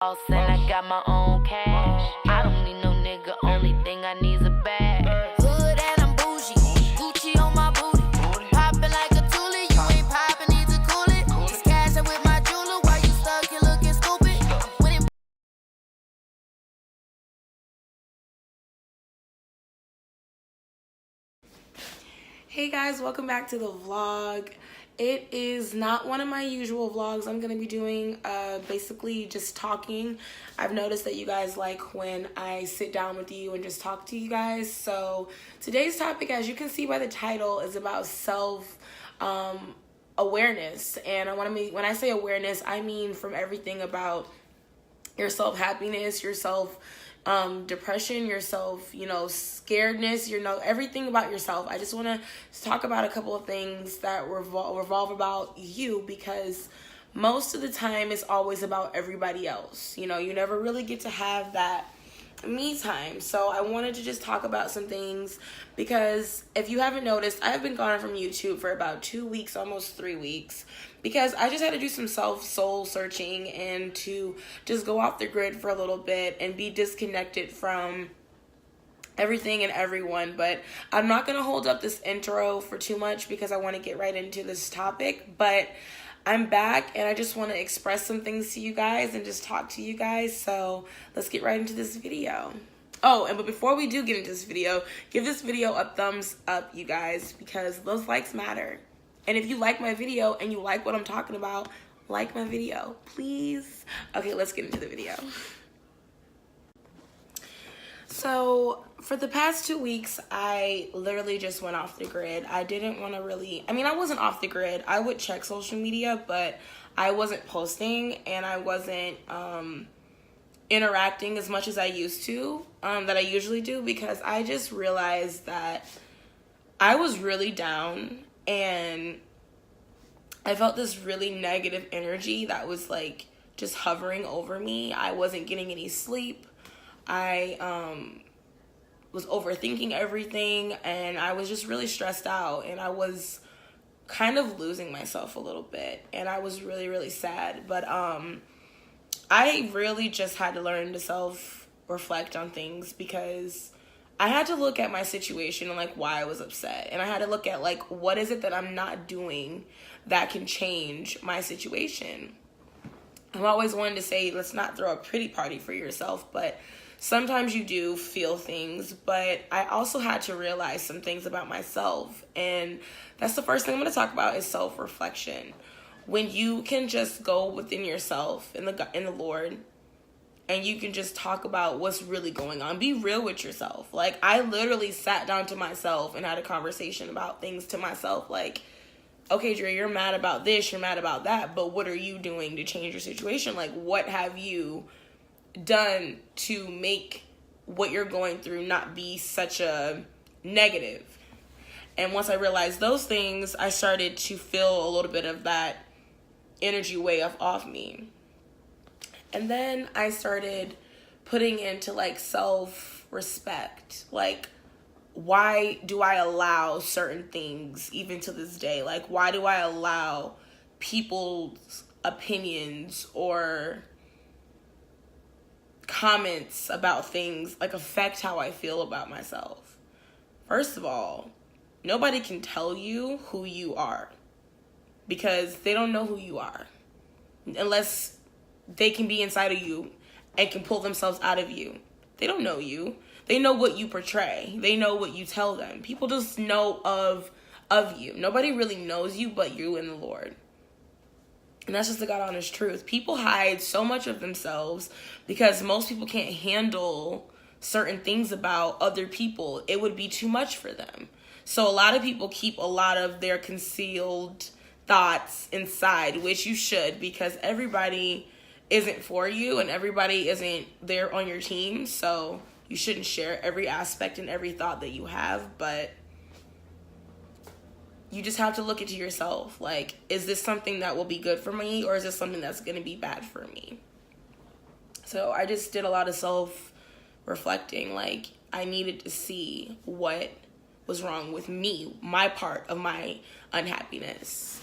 And I got my own cash. I don't need no nigga, only thing I need is a bag. Hood and I'm bougie, Gucci on my booty. Poppin' like a toolie, you ain't poppin', need to cool it. Just cash up with my jeweler, while you stuck here looking stupid. Hey guys, welcome back to the vlog. It is not one of my usual vlogs. I'm gonna be doing basically just talking. I've noticed that you guys like when I sit down with you and just talk to you guys. So today's topic, as you can see by the title, is about self awareness. And when I say awareness, I mean from everything about your self-happiness, your self depression, yourself, scaredness, everything about yourself. I just want to talk about a couple of things that revolve about you, because most of the time it's always about everybody else. You never really get to have that me time. So I wanted to just talk about some things, because if you haven't noticed, I've been gone from YouTube for about 2 weeks, almost 3 weeks, because I just had to do some soul searching and to just go off the grid for a little bit and be disconnected from everything and everyone. But I'm not going to hold up this intro for too much because I want to get right into this topic. But I'm back and I just want to express some things to you guys and just talk to you guys. So let's get right into this video. But before we do get into this video, give this video a thumbs up, you guys, because those likes matter. And if you like my video and you like what I'm talking about, like my video, please. Okay, let's get into the video. So for the past 2 weeks, I literally just went off the grid. I didn't want to I wasn't off the grid. I would check social media, but I wasn't posting and I wasn't interacting as much as I used to, that I usually do, because I just realized that I was really down and I felt this really negative energy that was like just hovering over me. I wasn't getting any sleep. I was overthinking everything, and I was just really stressed out, and I was kind of losing myself a little bit, and I was really, really sad. But I really just had to learn to self-reflect on things, because I had to look at my situation and like why I was upset, and I had to look at like what is it that I'm not doing that can change my situation. I've always wanted to say, let's not throw a pity party for yourself, but sometimes you do feel things. But I also had to realize some things about myself, and that's the first thing I'm going to talk about is self-reflection. When you can just go within yourself in the Lord, and you can just talk about what's really going on. Be real with yourself. Like, I literally sat down to myself and had a conversation about things to myself. Like, okay, Dre, you're mad about this, you're mad about that, but what are you doing to change your situation? Like, what have you done to make what you're going through not be such a negative? And once I realized those things, I started to feel a little bit of that energy weigh off me. And then I started putting into like self-respect. Like, why do I allow certain things even to this day? Like, why do I allow people's opinions or comments about things like affect how I feel about myself? First of all, nobody can tell you who you are, because they don't know who you are unless they can be inside of you and can pull themselves out of you. They don't know you. They know what you portray. They know what you tell them. People just know of you. Nobody really knows you but you and the Lord. And that's just the God honest truth. People hide so much of themselves because most people can't handle certain things about other people. It would be too much for them. So a lot of people keep a lot of their concealed thoughts inside, which you should, because everybody isn't for you and everybody isn't there on your team. So you shouldn't share every aspect and every thought that you have, but you just have to look into yourself. Like, is this something that will be good for me, or is this something that's going to be bad for me? So I just did a lot of self-reflecting. Like, I needed to see what was wrong with me, my part of my unhappiness.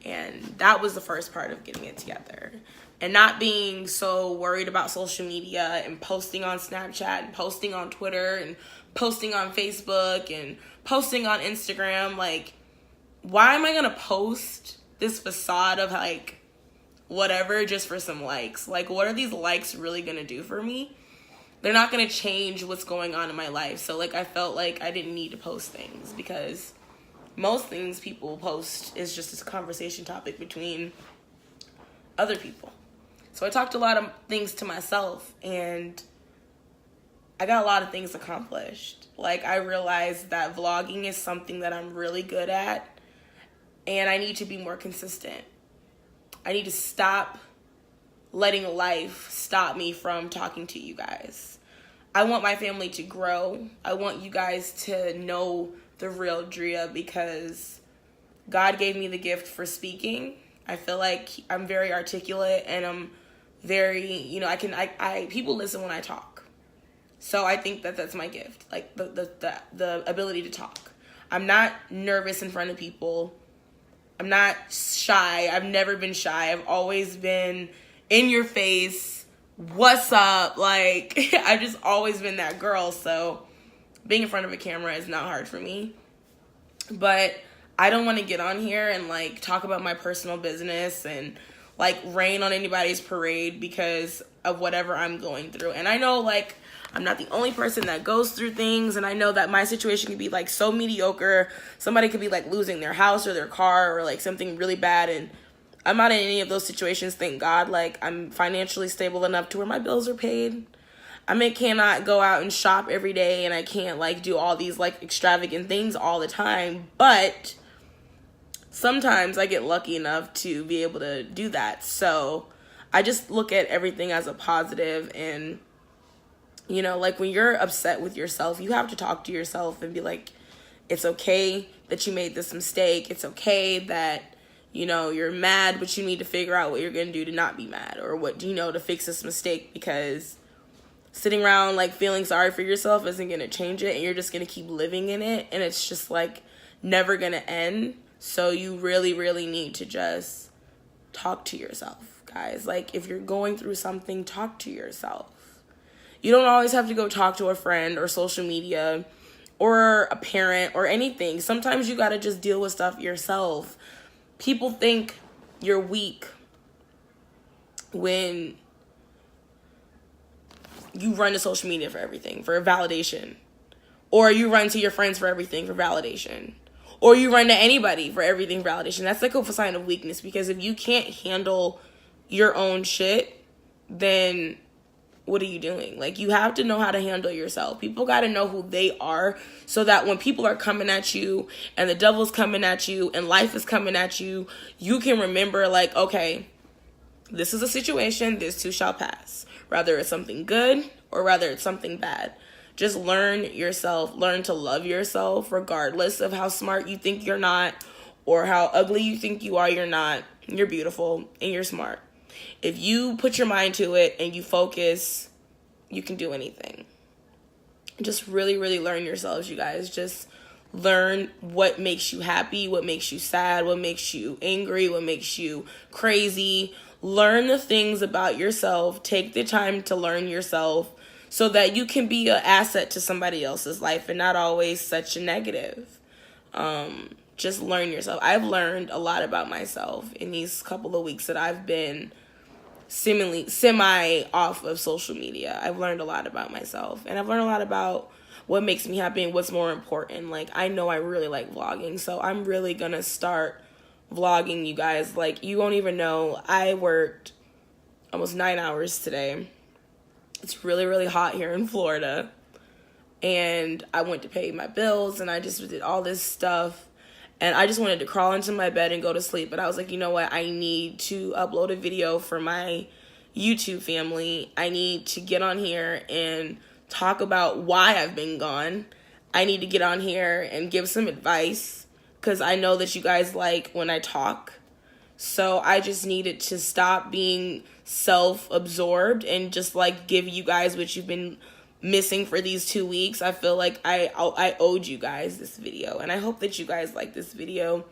And that was the first part of getting it together. And not being so worried about social media and posting on Snapchat and posting on Twitter and posting on Facebook and posting on Instagram. Like, why am I going to post this facade of, like, whatever just for some likes? Like, what are these likes really going to do for me? They're not going to change what's going on in my life. So, like, I felt like I didn't need to post things because most things people post is just a conversation topic between other people. So I talked a lot of things to myself, and I got a lot of things accomplished. Like, I realized that vlogging is something that I'm really good at, and I need to be more consistent. I need to stop letting life stop me from talking to you guys. I want my family to grow. I want you guys to know the real Drea, because God gave me the gift for speaking. I feel like I'm very articulate, and I'm very, you know, I people listen when I talk. So I think that that's my gift, like the ability to talk. I'm not nervous in front of people. I'm not shy. I've never been shy. I've always been in your face. What's up? Like, I've just always been that girl. So being in front of a camera is not hard for me. But I don't want to get on here and, like, talk about my personal business and, like, rain on anybody's parade because of whatever I'm going through. And I know, like, I'm not the only person that goes through things, and I know that my situation could be, like, so mediocre. Somebody could be, like, losing their house or their car or, like, something really bad, and I'm not in any of those situations, thank God. Like, I'm financially stable enough to where my bills are paid. I cannot go out and shop every day, and I can't, like, do all these, like, extravagant things all the time, but sometimes I get lucky enough to be able to do that. So I just look at everything as a positive. And, you know, like, when you're upset with yourself, you have to talk to yourself and be like, it's okay that you made this mistake. It's okay that, you know, you're mad, but you need to figure out what you're going to do to not be mad, or what, you know, to fix this mistake, because sitting around, like, feeling sorry for yourself isn't going to change it, and you're just going to keep living in it, and it's just, like, never going to end. So you really, really need to just talk to yourself, guys. Like, if you're going through something, talk to yourself. You don't always have to go talk to a friend or social media or a parent or anything. Sometimes you got to just deal with stuff yourself. People think you're weak when you run to social media for everything, for validation. Or you run to your friends for everything, for validation. Or you run to anybody for everything, validation. That's like a sign of weakness, because if you can't handle your own shit, then what are you doing? Like, you have to know how to handle yourself. People got to know who they are, so that when people are coming at you and the devil's coming at you and life is coming at you, you can remember, like, okay, this is a situation, this too shall pass. Whether it's something good or whether it's something bad. Just learn yourself, learn to love yourself, regardless of how smart you think you're not, or how ugly you think you are. You're not. You're beautiful and you're smart. If you put your mind to it and you focus, you can do anything. Just really, really learn yourselves, you guys. Just learn what makes you happy, what makes you sad, what makes you angry, what makes you crazy. Learn the things about yourself. Take the time to learn yourself, so that you can be an asset to somebody else's life and not always such a negative. Just learn yourself. I've learned a lot about myself in these couple of weeks that I've been semi off of social media. I've learned a lot about myself, and I've learned a lot about what makes me happy and what's more important. Like, I know I really like vlogging, so I'm really gonna start vlogging, you guys. Like, you won't even know. I worked almost 9 hours today. It's really, really hot here in Florida, and I went to pay my bills, and I just did all this stuff, and I just wanted to crawl into my bed and go to sleep. But I was like, you know what? I need to upload a video for my YouTube family. I need to get on here and talk about why I've been gone. I need to get on here and give some advice, because I know that you guys like when I talk. So I just needed to stop being self-absorbed and just, like, give you guys what you've been missing for these 2 weeks. I feel like I owed you guys this video, and I hope that you guys like this video.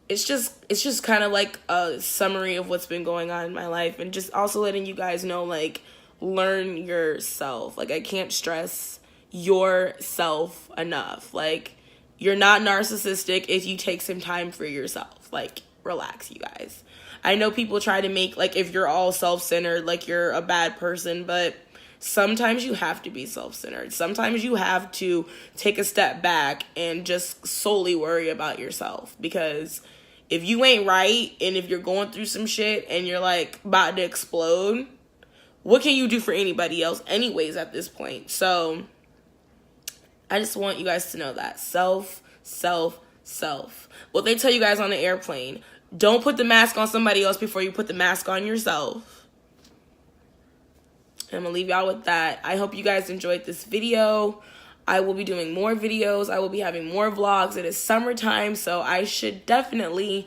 it's just kind of like a summary of what's been going on in my life, and just also letting you guys know, like, learn yourself. Like, I can't stress yourself enough. Like, you're not narcissistic if you take some time for yourself. Like, relax, you guys. I know people try to make, like, if you're all self-centered, like, you're a bad person, but sometimes you have to be self-centered. Sometimes you have to take a step back and just solely worry about yourself, because if you ain't right, and if you're going through some shit and you're, like, about to explode, what can you do for anybody else anyways at this point? So I just want you guys to know that. Self. What they tell you guys on the airplane, don't put the mask on somebody else before you put the mask on yourself. I'm going to leave y'all with that. I hope you guys enjoyed this video. I will be doing more videos. I will be having more vlogs. It is summertime, so I should definitely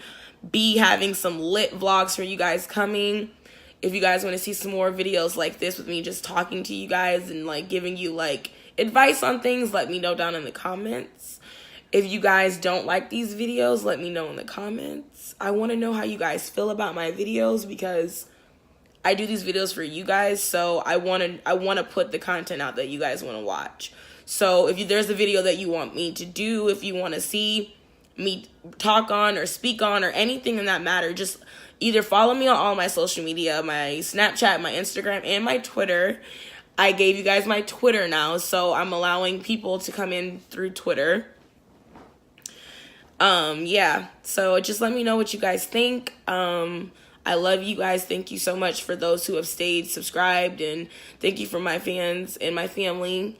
be having some lit vlogs for you guys coming. If you guys want to see some more videos like this with me just talking to you guys and, like, giving you, like, advice on things, let me know down in the comments. If you guys don't like these videos, let me know in the comments. I want to know how you guys feel about my videos, because I do these videos for you guys, so I want to put the content out that you guys want to watch. So if there's a video that you want me to do, if you want to see me talk on or speak on or anything in that matter, just either follow me on all my social media, my Snapchat, my Instagram, and my Twitter. I gave you guys my Twitter now, so I'm allowing people to come in through Twitter. Yeah, so just let me know what you guys think. I love you guys. Thank you so much for those who have stayed subscribed, and thank you for my fans and my family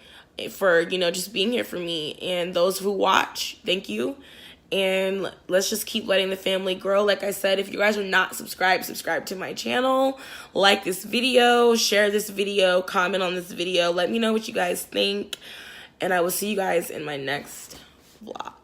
for, you know, just being here for me. And those who watch, thank you. And let's just keep letting the family grow. Like I said, if you guys are not subscribed, subscribe to my channel, like this video, share this video, comment on this video. Let me know what you guys think, and I will see you guys in my next vlog.